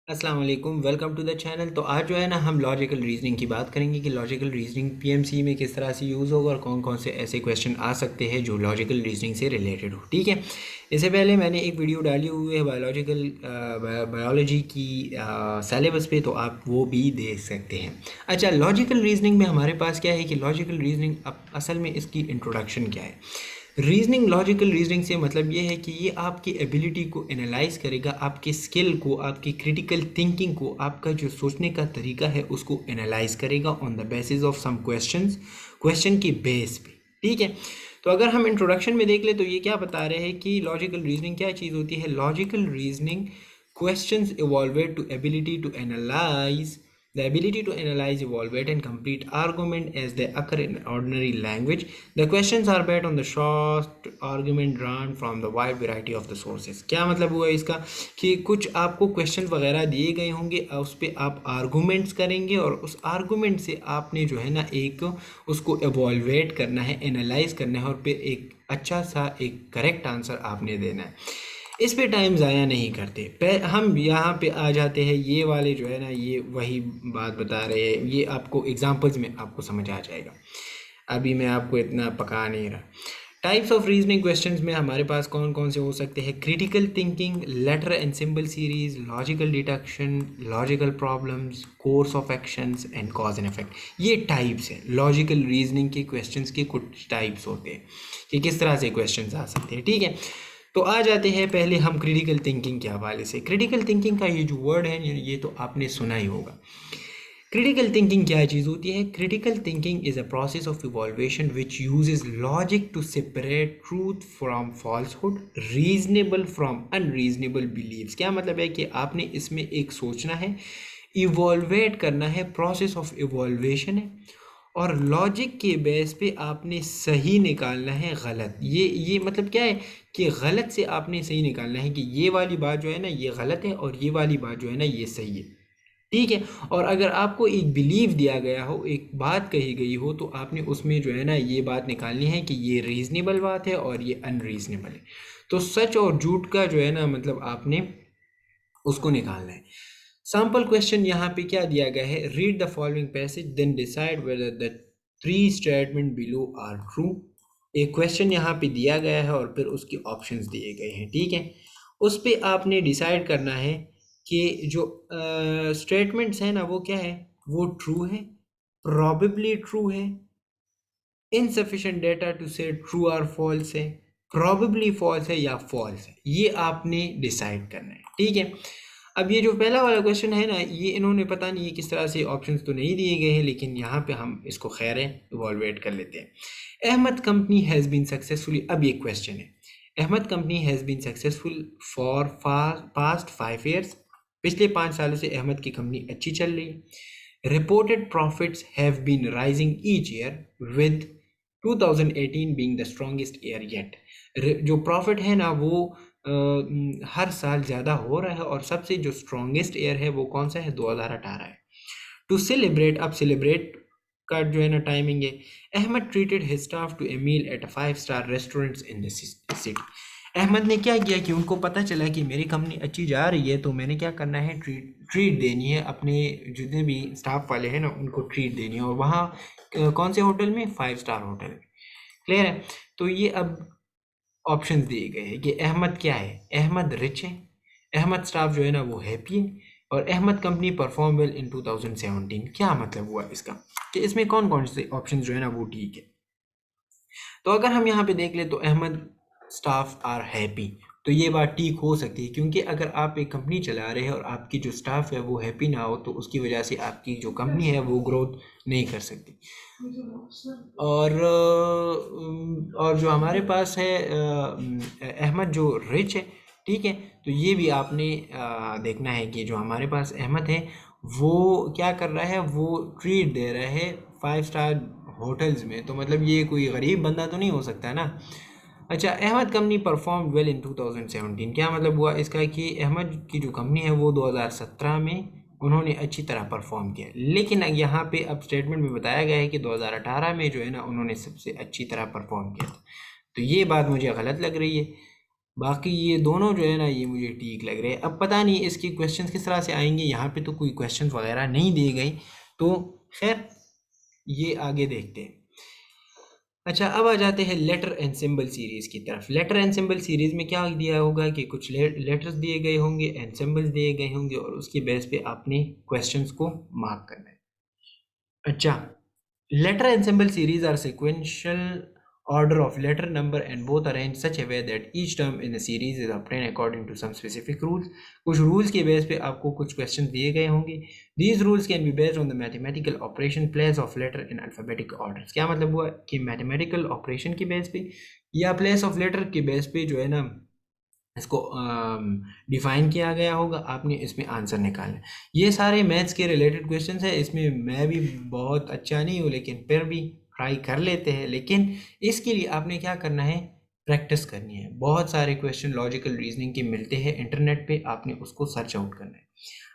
अस्सलाम वालेकुम, welcome to the channel. तो आज जो है ना हम लॉजिकल रीजनिंग की बात करेंगे कि लॉजिकल रीजनिंग पीएमसी में किस तरह से यूज़ होगा और कौन कौन से ऐसे क्वेश्चन आ सकते हैं जो लॉजिकल रीजनिंग से रिलेटेड हो। ठीक है, इससे पहले मैंने एक वीडियो डाली हुई है बायोलॉजी की सिलेबस पे, तो आप वो भी देख सकते हैं। अच्छा, लॉजिकल रीजनिंग में हमारे पास क्या है कि लॉजिकल रीजनिंग असल में इसकी इंट्रोडक्शन क्या है। रीजनिंग, लॉजिकल रीजनिंग से मतलब ये है कि ये आपकी एबिलिटी को एनालाइज करेगा, आपके स्किल को, आपकी क्रिटिकल थिंकिंग को, आपका जो सोचने का तरीका है उसको एनालाइज करेगा on the basis of some question के बेस पे। ठीक है, तो अगर हम इंट्रोडक्शन में देख ले तो ये क्या बता रहे हैं कि लॉजिकल रीजनिंग क्या चीज़ होती है। Logical reasoning questions evaluate to ability to analyze the ability to analyze, evaluate and complete argument as they occur in ordinary language. The questions are based on the short argument drawn from the wide variety of the sources. क्या मतलब हुआ इसका कि कुछ आपको question वगैरह दिए गए होंगे, उस पर आप आर्गूमेंट्स करेंगे और उस आर्गूमेंट से आपने जो है ना एक उसको एवॉल्वेट करना है, एनालाइज करना है और फिर एक अच्छा सा एक करेक्ट आंसर आपने देना है। इस पे टाइम ज़ाया नहीं करते। हम यहाँ पे आ जाते हैं, ये वाले जो है ना ये वही बात बता रहे हैं, ये आपको एग्जांपल्स में आपको समझ आ जाएगा। अभी मैं आपको इतना पका नहीं रहा। टाइप्स ऑफ रीजनिंग क्वेश्चंस में हमारे पास कौन कौन से हो सकते हैं। Critical thinking, letter and symbol series, logical deduction, logical problems, course of actions and cause and effect. ये टाइप्स हैं लॉजिकल रीजनिंग के क्वेश्चंस के, कुछ टाइप्स होते हैं कि किस तरह से क्वेश्चंस आ सकते हैं। ठीक है, तो आ जाते हैं पहले हम क्रिटिकल थिंकिंग के हवाले से। क्रिटिकल थिंकिंग का ये जो वर्ड है ये तो आपने सुना ही होगा। क्रिटिकल थिंकिंग क्या चीज़ होती है। Critical thinking is a process of evaluation which uses logic to separate truth from falsehood, reasonable from unreasonable beliefs. क्या मतलब है कि आपने इसमें एक सोचना है, इवॉल्वेट करना है, प्रोसेस ऑफ इवॉल्वेशन है, और लॉजिक के बेस पे आपने सही निकालना है गलत। ये मतलब क्या है कि गलत से आपने सही निकालना है कि ये वाली बात जो है ना ये गलत है और ये वाली बात जो है ना ये सही है। ठीक है, और अगर आपको एक बिलीव दिया गया हो, एक बात कही गई हो, तो आपने उसमें जो है ना ये बात निकालनी है कि ये रीज़नेबल बात है और ये अनरीज़नेबल है। तो सच और झूठ का जो है ना मतलब आपने उसको निकालना है। सैम्पल क्वेश्चन यहाँ पे क्या दिया गया है। Read the following passage then decide whether the three statement below are true. एक क्वेश्चन यहाँ पे दिया गया है और फिर उसके ऑप्शंस दिए गए हैं। ठीक है, उस पे आपने डिसाइड करना है कि जो स्टेटमेंट्स हैं ना वो क्या है, वो ट्रू है, प्रॉबेबली ट्रू है, इनसफिशिएंट डेटा टू से ट्रू और फॉल्स है, प्रॉबेबली फॉल्स है या फॉल्स है, ये आपने डिसाइड करना है। ठीक है, अब ये जो पहला वाला क्वेश्चन है ना ये इन्होंने पता नहीं किस तरह से, ऑप्शंस तो नहीं दिए गए हैं लेकिन यहाँ पे हम इसको खैर इवॉल्वेट कर लेते हैं। Ahmed company has been successfully, अब ये क्वेश्चन है, Ahmed company has been successful for past 5 years. पिछले 5 सालों से अहमद की कंपनी अच्छी चल रही है। Reported profits have been rising each year with 2018 being the strongest year yet. जो प्रॉफिट है ना वो हर साल ज़्यादा हो रहा है और सबसे जो स्ट्रॉन्गेस्ट ईयर है वो कौन सा है, 2018 है। टू सेलिब्रेट, अब सेलिब्रेट का जो है ना टाइमिंग है। Ahmed treated his staff to a meal at a 5 star restaurants in the city. Ahmed ने क्या किया कि उनको पता चला कि मेरी कंपनी अच्छी जा रही है तो मैंने क्या करना है, ट्रीट देनी है अपने जितने भी स्टाफ वाले हैं ना उनको ट्रीट देनी है, और वहाँ कौन से होटल में, 5 स्टार होटल में। क्लियर है, तो ये अब ऑप्शंस दिए गए हैं कि अहमद क्या है, अहमद रिच है, अहमद स्टाफ जो है ना वो हैप्पी है, और Ahmed company perform well in 2017। क्या मतलब हुआ इसका कि इसमें कौन कौन से ऑप्शंस जो है ना वो ठीक है। तो अगर हम यहाँ पे देख ले तो अहमद स्टाफ आर हैप्पी, तो ये बात ठीक हो सकती है क्योंकि अगर आप एक कंपनी चला रहे हैं और आपकी जो स्टाफ है वो हैप्पी ना हो तो उसकी वजह से आपकी जो कंपनी है वो ग्रोथ नहीं कर सकती। और जो हमारे पास है अहमद जो रिच है, ठीक है, तो ये भी आपने देखना है कि जो हमारे पास अहमद है वो क्या कर रहा है, वो ट्रीट दे रहा है 5 स्टार होटल्स में, तो मतलब ये कोई गरीब बंदा तो नहीं हो सकता ना। अच्छा, Ahmed company perform well in 2017, क्या मतलब हुआ इसका कि अहमद की जो कंपनी है वो 2017 में उन्होंने अच्छी तरह परफॉर्म किया, लेकिन यहाँ पे अब स्टेटमेंट में बताया गया है कि 2018 में जो है ना उन्होंने सबसे अच्छी तरह परफॉर्म किया था, तो ये बात मुझे गलत लग रही है। बाकी ये दोनों जो है ना ये मुझे ठीक लग रहे हैं। अब पता नहीं इसके क्वेश्चंस किस तरह से आएंगे, यहाँ पे तो कोई क्वेश्चंस वगैरह नहीं दिए गए, तो खैर ये आगे देखते हैं। अच्छा, अब आ जाते हैं लेटर एंड सिंबल सीरीज़ की तरफ। लेटर एंड सिंबल सीरीज़ में क्या दिया होगा कि कुछ लेटर्स दिए गए होंगे एंड सिंबल्स दिए गए होंगे और उसकी बेस पे आपने क्वेश्चंस को मार्क करना है। अच्छा, letter and symbol series are sequential order of letter number and both arranged such a way that each term in the series is obtained according to some specific rules. कुछ rules के base पे आपको कुछ questions दिए गए होंगे. These rules can be based on the mathematical operation place of letter in alphabetic order. क्या मतलब हुआ कि mathematical operation के बेस पे या place of letter के बेस पे जो है ना इसको डिफ़ाइन किया गया होगा, आपने इसमें आंसर निकालना है। ये सारे मैथ्स के रिलेटेड क्वेश्चंस हैं, इसमें मैं भी बहुत अच्छा नहीं हूँ लेकिन फिर भी ट्राई कर लेते हैं। लेकिन इसके लिए आपने क्या करना है, प्रैक्टिस करनी है। बहुत सारे क्वेश्चन लॉजिकल रीजनिंग के मिलते हैं इंटरनेट पे, आपने उसको सर्च आउट करना है।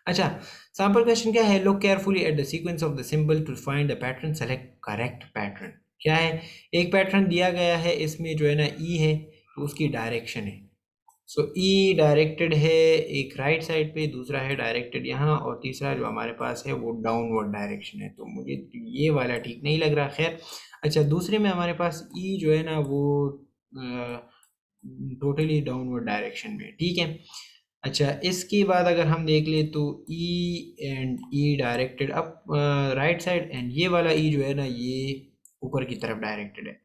अच्छा, सैम्पल क्वेश्चन क्या है, look carefully at the sequence of the symbol to find the pattern, select correct pattern. क्या है, एक पैटर्न दिया गया है, इसमें जो है ना ई है तो उसकी डायरेक्शन है। सो ई डायरेक्टेड है एक राइट साइड पे, दूसरा है डायरेक्टेड यहाँ, और तीसरा जो हमारे पास है वो डाउनवर्ड डायरेक्शन है। तो मुझे ये वाला ठीक नहीं लग रहा। खैर, अच्छा, दूसरे में हमारे पास ई जो है ना वो टोटली डाउनवर्ड डायरेक्शन में, ठीक है। अच्छा, इसके बाद अगर हम देख ले तो E and E directed up right side, and ये वाला ई जो है ना ये ऊपर की तरफ डायरेक्टेड है।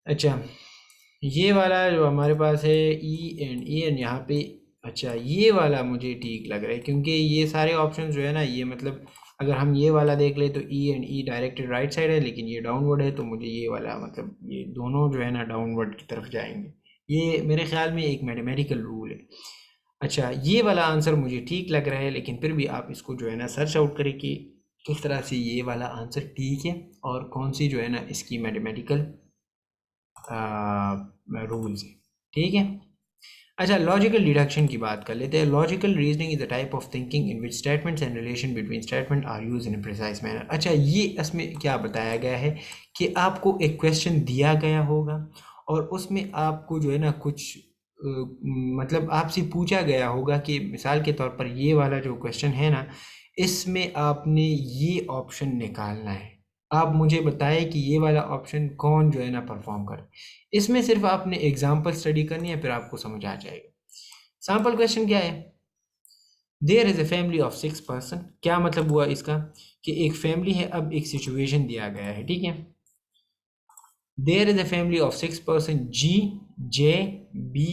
अच्छा, ये वाला जो हमारे पास है ई एंड यहाँ पे, अच्छा ये वाला मुझे ठीक लग रहा है क्योंकि ये सारे ऑप्शन जो है ना ये मतलब अगर हम ये वाला देख ले तो E and E directed right side है, लेकिन ये डाउनवर्ड है, तो मुझे ये वाला मतलब ये दोनों जो है ना डाउनवर्ड की तरफ जाएंगे। ये मेरे ख्याल में एक मैथमेटिकल रूल है। अच्छा, ये वाला आंसर मुझे ठीक लग रहा है, लेकिन फिर भी आप इसको जो है ना सर्च आउट करें कि किस तरह से ये वाला आंसर ठीक है और कौन सी जो है ना इसकी मैथमेटिकल रूल्स है, ठीक है। अच्छा, लॉजिकल डिडक्शन की बात कर लेते हैं। Logical reasoning is a type of thinking in which statements and relation between statement are use in precise manner. अच्छा, ये इसमें क्या बताया गया है कि आपको एक क्वेश्चन दिया गया होगा और उसमें आपको जो है ना कुछ मतलब आपसे पूछा गया होगा कि मिसाल के तौर पर ये वाला जो क्वेश्चन है ना, इसमें आपने ये ऑप्शन निकालना है। आप मुझे बताएं कि ये वाला ऑप्शन कौन जो है ना परफॉर्म करे। इसमें सिर्फ आपने एग्जाम्पल स्टडी करनी है, फिर आपको समझ आ जाएगा। सैम्पल क्वेश्चन क्या है, there is a family of 6 person. क्या मतलब हुआ इसका कि एक फैमिली है, अब एक सिचुएशन दिया गया है, ठीक है। There is a family of 6 person, G, J, B,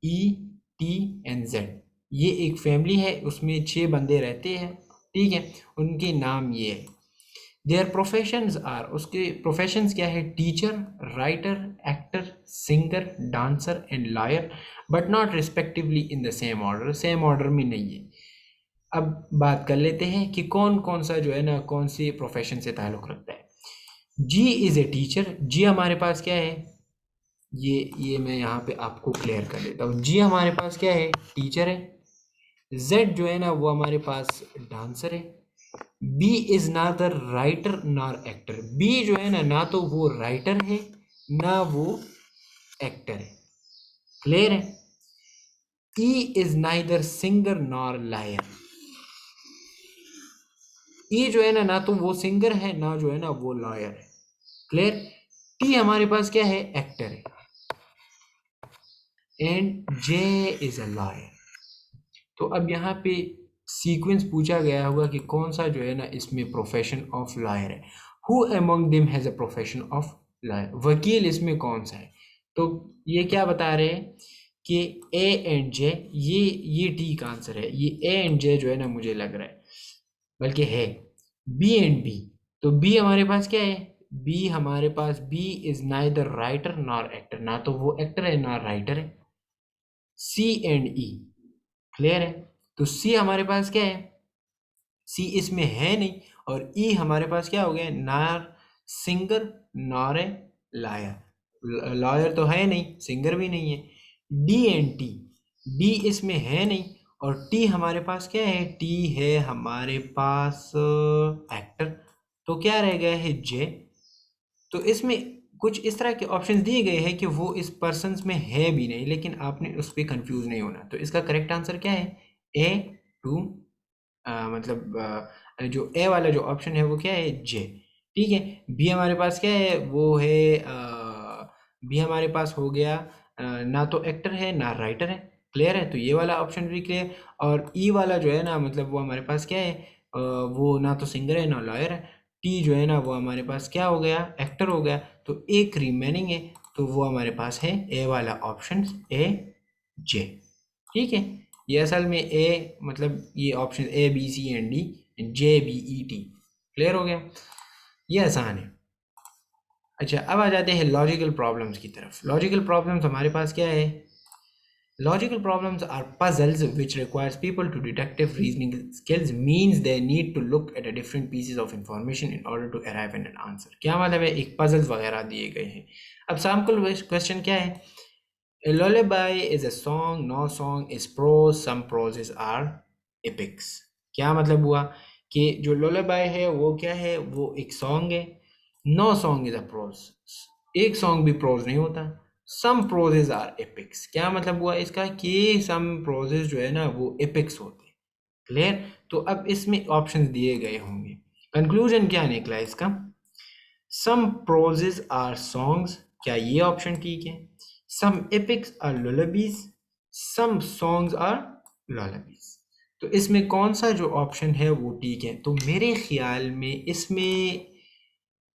E, T and Z. ये एक फैमिली है, उसमें 6 बंदे रहते हैं, ठीक है। उनके नाम ये है। देयर प्रोफेशंस आर, उसके प्रोफेशंस क्या है, teacher, writer, actor, singer, dancer and lawyer, but not respectively in the same order. Same order में नहीं है। अब बात कर लेते हैं कि कौन कौन सा जो है ना कौन सी प्रोफेशन से ताल्लुक़ रखता है। जी इज़ ए टीचर। जी हमारे पास क्या है, ये मैं यहाँ पे आपको क्लियर कर देता हूँ। जी हमारे पास क्या है, टीचर है। जेड जो है ना वो हमारे पास डांसर है। B is neither writer nor actor. B जो है ना तो वो राइटर है ना वो एक्टर है, क्लियर है। E is neither singer nor liar. E जो है ना तो वो सिंगर है ना जो है ना वो लॉयर है, क्लियर। टी हमारे पास क्या है, एक्टर है। And J is a lawyer. तो अब यहाँ पे सीक्वेंस पूछा गया होगा कि कौन सा जो है ना इसमें प्रोफेशन ऑफ लॉयर है। Who among them has a profession of lawyer. वकील इसमें कौन सा है। तो ये क्या बता रहे हैं कि ए एंड जे, ये टी का आंसर है। ये ए एंड जे जो है ना मुझे लग रहा है बल्कि है बी एंड बी। तो बी हमारे पास क्या है, बी हमारे पास B is neither writer nor actor. ना तो वो एक्टर है ना राइटर है। सी एंड ई, क्लियर है। तो सी हमारे पास क्या है, सी इसमें है नहीं, और ई हमारे पास क्या हो गया, नार singer nor a lawyer. Lawyer तो है नहीं, सिंगर भी नहीं है। डी एंड टी, डी इसमें है नहीं, और टी हमारे पास क्या है, टी है हमारे पास एक्टर। तो क्या रह गया है, जे। तो इसमें कुछ इस तरह के ऑप्शन दिए गए हैं कि वो इस पर्सन में है भी नहीं, लेकिन आपने उस पर कंफ्यूज नहीं होना। तो इसका करेक्ट आंसर क्या है? ए टू, मतलब जो ए वाला जो ऑप्शन है वो क्या है? जे। ठीक है। बी हमारे पास क्या है? वो है बी हमारे पास हो गया ना तो एक्टर है ना राइटर है। क्लियर है? तो ये वाला ऑप्शन भी क्लियर। और ई वाला जो है ना, मतलब वो हमारे पास क्या है? वो ना तो सिंगर है ना लॉयर है। टी जो है ना वो हमारे पास क्या हो गया? एक्टर हो गया। तो एक रिमेनिंग है, तो वो हमारे पास है ए वाला ऑप्शन, ए जे। ठीक है। ये असल में ए, मतलब ये option A B C and D, J B E T. Clear हो गया? ये आसान है। अच्छा, अब आ जाते हैं लॉजिकल प्रॉब्लम्स की तरफ। लॉजिकल प्रॉब्लम्स हमारे पास क्या है? Logical problems are puzzles which requires people to deductive reasoning skills, means they need to look at a different pieces of information in order to arrive at an answer। क्या मतलब है? एक puzzles वगैरह दिए गए हैं। अब sample question क्या है? A lullaby is a song, no song is prose, some proses are epics। क्या मतलब हुआ कि जो lullaby है वो क्या है? वो एक song है। No song is a prose, एक song भी prose नहीं होता। Some proses are epics। क्या मतलब हुआ इसका? कि some proses जो है ना वो epics होते हैं। क्लियर? तो अब इसमें ऑप्शंस दिए गए होंगे। कंक्लूजन क्या निकला इसका? सम प्रोजेज आर सॉन्ग्स, क्या ये ऑप्शन ठीक है? Some epics are lullabies, some songs are lullabies. तो इसमें कौन सा जो ऑप्शन है वो ठीक है? तो मेरे ख्याल में इसमें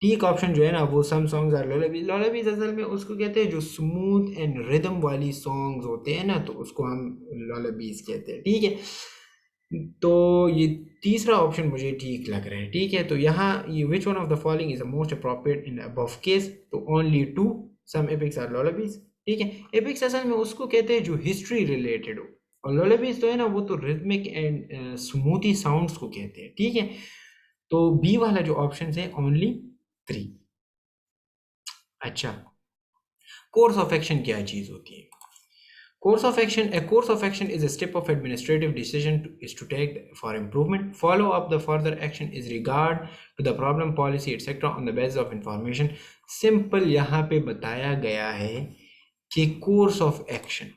ठीक ऑप्शन जो है ना वो सम सॉन्ग्स आर लुलाबीज। लुलाबीज असल में उसको कहते हैं जो स्मूथ एंड रिदम वाली सॉन्ग्स होते हैं ना, तो उसको हम लुलाबीज कहते हैं। ठीक है। तो ये तीसरा ऑप्शन मुझे ठीक लग रहा है। ठीक है। तो यहाँ ये which one of the following is the most appropriate in above case, तो only two, some epics are lullabies. ठीक है। एपिक्स असल में उसको कहते हैं जो हिस्ट्री रिलेटेड हो, और लुलाबीज तो है ना वो तो रिदमिक एंड स्मूथी साउंड्स को कहते हैं। ठीक है। तो बी वाला जो ऑप्शन है ओनली 3। अच्छा, कोर्स ऑफ एक्शन क्या चीज होती है? Course of action. A course of action is a step of administrative decision is to take for improvement. Follow up the further action is regard to the problem, policy, etc. on the basis of information. Simple यहाँ पे बताया गया है कि course of action.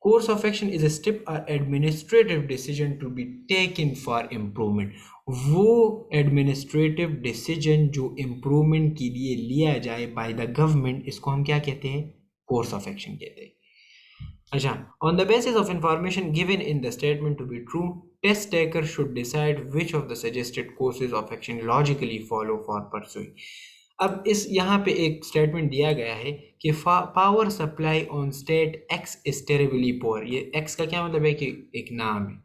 Course of action is a step or administrative decision to be taken for improvement. वो administrative decision जो improvement के लिए लिया जाए by the government, इसको हम क्या कहते हैं? Course of action कहते हैं। अच्छा, on the basis of information given in the statement to be true, test taker should decide which of the suggested courses of action logically follow for pursuing। अब इस यहाँ पे एक स्टेटमेंट दिया गया है कि power supply on state x is terribly poor. ये एक्स का क्या मतलब है? कि एक नाम है।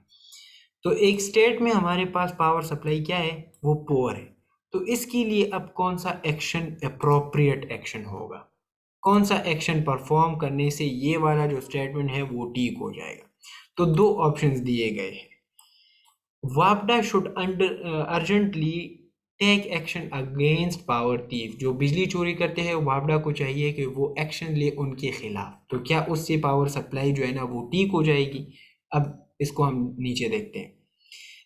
तो एक स्टेट में हमारे पास पावर सप्लाई क्या है? वो पुअर है। तो इसके लिए अब कौन सा एक्शन अप्रोप्रिएट एक्शन होगा? कौन सा एक्शन परफॉर्म करने से ये वाला जो स्टेटमेंट है वो ठीक हो जाएगा? तो दो ऑप्शंस दिए गए हैं। वापडा should urgently take action against power thief. जो बिजली चोरी करते हैं वापडा को चाहिए कि वो एक्शन ले उनके खिलाफ। तो क्या उससे पावर सप्लाई जो है ना वो ठीक हो जाएगी? अब इसको हम नीचे देखते हैं।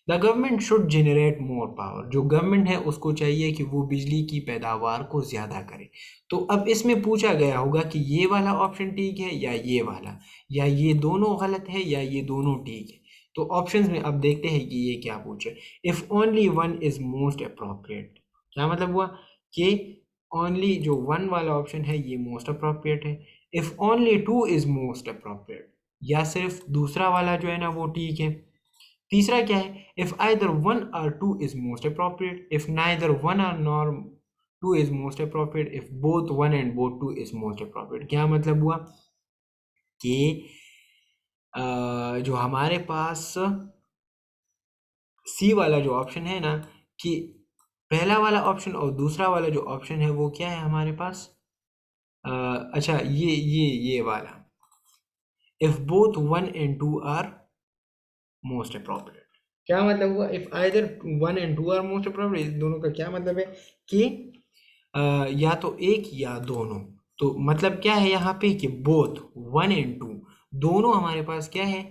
The government should generate more power. जो गवर्नमेंट है उसको चाहिए कि वो बिजली की पैदावार को ज़्यादा करे। तो अब इसमें पूछा गया होगा कि ये वाला ऑप्शन ठीक है या ये वाला, या ये दोनों गलत है या ये दोनों ठीक है। तो ऑप्शंस में अब देखते हैं कि ये क्या पूछे। If only one is most appropriate, क्या मतलब हुआ? कि ओनली जो वन वाला ऑप्शन है ये मोस्ट अप्रोप्रिएट है। If only two is most appropriate, या सिर्फ दूसरा वाला जो है ना वो ठीक है। तीसरा क्या है? If either one or two is most appropriate, if neither one or nor two is most appropriate, if both one and both two is most appropriate. क्या मतलब हुआ कि जो हमारे पास सी वाला जो ऑप्शन है ना, कि पहला वाला ऑप्शन और दूसरा वाला जो ऑप्शन है वो क्या है हमारे पास? अच्छा, ये वाला, if both one and two are most appropriate. क्या मतलब हुआ? If either one and two are most appropriate, दोनों का क्या मतलब है? कि या तो एक या दोनों। तो मतलब क्या है यहाँ पे? कि बोथ वन एंड टू, दोनों हमारे पास क्या है?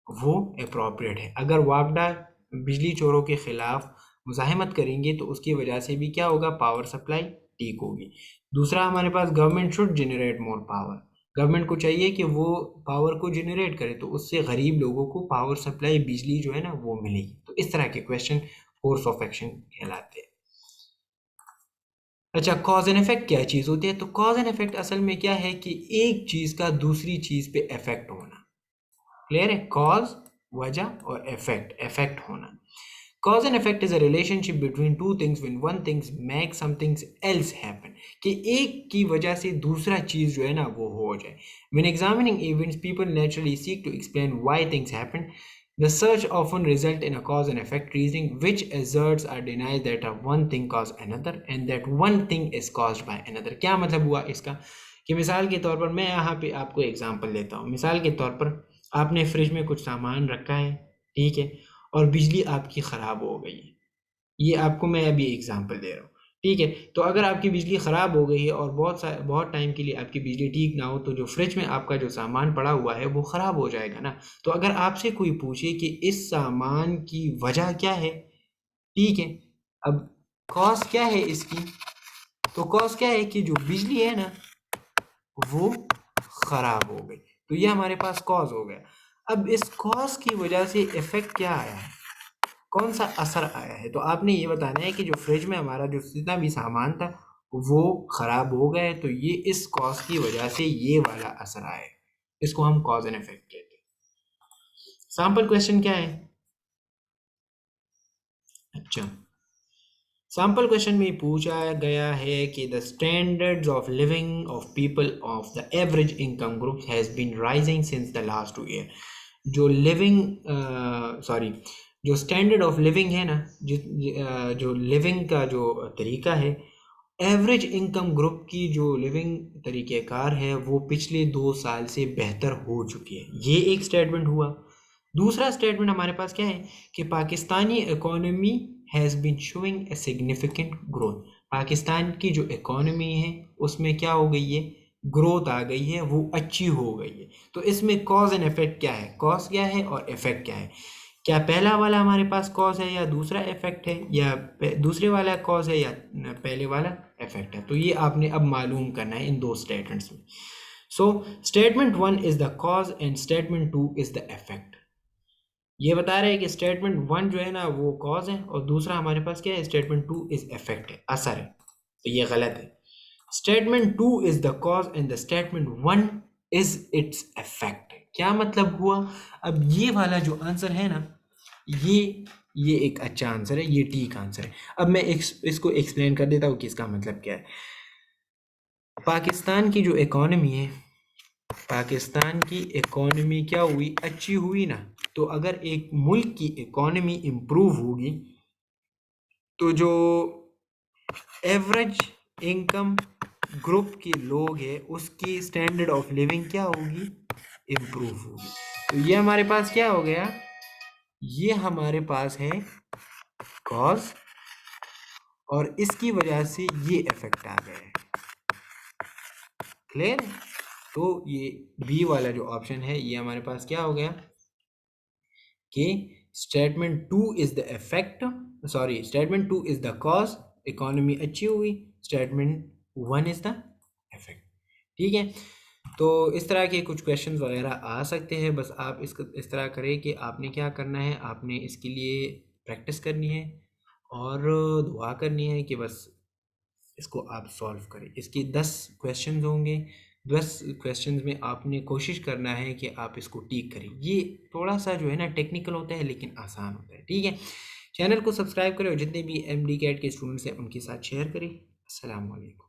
वो अप्रोप्रिएट है। अगर वापडा बिजली चोरों के खिलाफ मुजाहिमत करेंगे तो उसकी वजह से भी क्या होगा? पावर सप्लाई ठीक होगी। दूसरा हमारे पास government should generate more power, government को चाहिए कि वो पावर को जनरेट करे तो उससे गरीब लोगों को पावर सप्लाई बिजली जो है ना वो मिलेगी। तो इस तरह के क्वेश्चन कोर्स ऑफ एक्शन कहलाते हैं। अच्छा, कॉज एंड इफेक्ट क्या चीज़ होती है? तो कॉज एंड इफेक्ट असल में क्या है कि एक चीज़ का दूसरी चीज़ पे इफेक्ट होना। क्लियर है? कॉज वजह और इफेक्ट इफेक्ट होना। Cause and effect is a relationship between two things when one things make something else happen, कि एक की वजह से दूसरा चीज़ जो है ना वो हो जाए। When examining events people naturally seek to explain why things happen. The search often result in a cause and effect reasoning, which asserts or denies that one thing caused another and that one thing is caused by another। क्या मतलब हुआ इसका कि मिसाल के तौर पर मैं यहाँ पे आपको एग्जांपल देता हूँ। मिसाल के तौर पर आपने फ्रिज में कुछ सामान रखा है, ठीक है, और बिजली आपकी ख़राब हो गई है। ये आपको मैं अभी एग्जांपल दे रहा हूँ, ठीक है। तो अगर आपकी बिजली ख़राब हो गई है और बहुत टाइम के लिए आपकी बिजली ठीक ना हो, तो जो फ्रिज में आपका जो सामान पड़ा हुआ है वो ख़राब हो जाएगा ना। तो अगर आपसे कोई पूछे कि इस सामान की वजह क्या है, ठीक है, अब कॉज क्या है इसकी, तो कॉज क्या है कि जो बिजली है ना वो ख़राब हो गई। तो ये हमारे पास कॉज हो गया। अब इस कॉज की वजह से इफेक्ट क्या आया है, कौन सा असर आया है? तो आपने ये बताना है कि जो फ्रिज में हमारा जो जितना भी सामान था वो ख़राब हो गया है, तो ये इस कॉज की वजह से ये वाला असर आया है। इसको हम कॉज एंड इफेक्ट कहते हैं। सैम्पल क्वेश्चन क्या है? अच्छा, सैम्पल क्वेश्चन में पूछा गया है कि the standards of living of people of the average income group has been rising since the last 2 year. जो लिविंग सॉरी जो स्टैंडर्ड ऑफ लिविंग है ना, जो लिविंग का जो तरीका है, एवरेज इनकम ग्रुप की जो लिविंग तरीक़ेकार है वो पिछले 2 साल से बेहतर हो चुकी है। ये एक स्टेटमेंट हुआ। दूसरा स्टेटमेंट हमारे पास क्या है कि Pakistani economy has been showing a significant growth. Pakistan की जो इकोनॉमी है उसमें क्या हो गई है, ग्रोथ आ गई है, वो अच्छी हो गई है। तो इसमें कॉज एंड इफेक्ट क्या है, कॉज क्या है और इफेक्ट क्या है? क्या पहला वाला हमारे पास कॉज है या दूसरा इफेक्ट है, या दूसरे वाला कॉज है या पहले वाला इफेक्ट है? तो ये आपने अब मालूम करना है इन दो स्टेटमेंट्स में। So statement 1 is the cause and statement 2 is the effect. ये बता रहे हैं कि स्टेटमेंट 1 जो है ना वो कॉज है और दूसरा हमारे पास क्या है, स्टेटमेंट 2 इज इफेक्ट है, असर है। तो ये गलत है। Statement 2 is the cause and the statement 1 is its effect. क्या मतलब हुआ? अब ये वाला जो आंसर है ना, ये एक अच्छा आंसर है, ये ठीक आंसर है। अब मैं इसको एक्सप्लेन कर देता हूँ कि इसका मतलब क्या है। पाकिस्तान की जो इकोनॉमी है, पाकिस्तान की इकोनॉमी क्या हुई, अच्छी हुई ना। तो अगर एक मुल्क की इकोनॉमी इम्प्रूव होगी तो जो एवरेज इनकम ग्रुप के लोग हैं उसकी स्टैंडर्ड ऑफ लिविंग क्या होगी, इम्प्रूव होगी। तो ये हमारे पास क्या हो गया, ये हमारे पास है कॉज और इसकी वजह से ये इफेक्ट आ गया है। क्लियर? तो ये बी वाला जो ऑप्शन है ये हमारे पास क्या हो गया कि statement 2 is the effect, sorry statement 2 is the cause, economy अच्छी हुई, स्टेटमेंट 1 इज द इफेक्ट। ठीक है, तो इस तरह के कुछ क्वेश्चंस वगैरह आ सकते हैं। बस आप इसको इस तरह करें कि आपने क्या करना है, आपने इसके लिए प्रैक्टिस करनी है और दुआ करनी है कि बस इसको आप सॉल्व करें। इसके 10 क्वेश्चंस होंगे, 10 क्वेश्चंस में आपने कोशिश करना है कि आप इसको टिक करें। ये थोड़ा सा जो है ना टेक्निकल होता है लेकिन आसान होता है। ठीक है, चैनल को सब्सक्राइब करें और जितने भी MD कैट के स्टूडेंट्स हैं उनके साथ शेयर करें। अस्सलाम वालेकुम।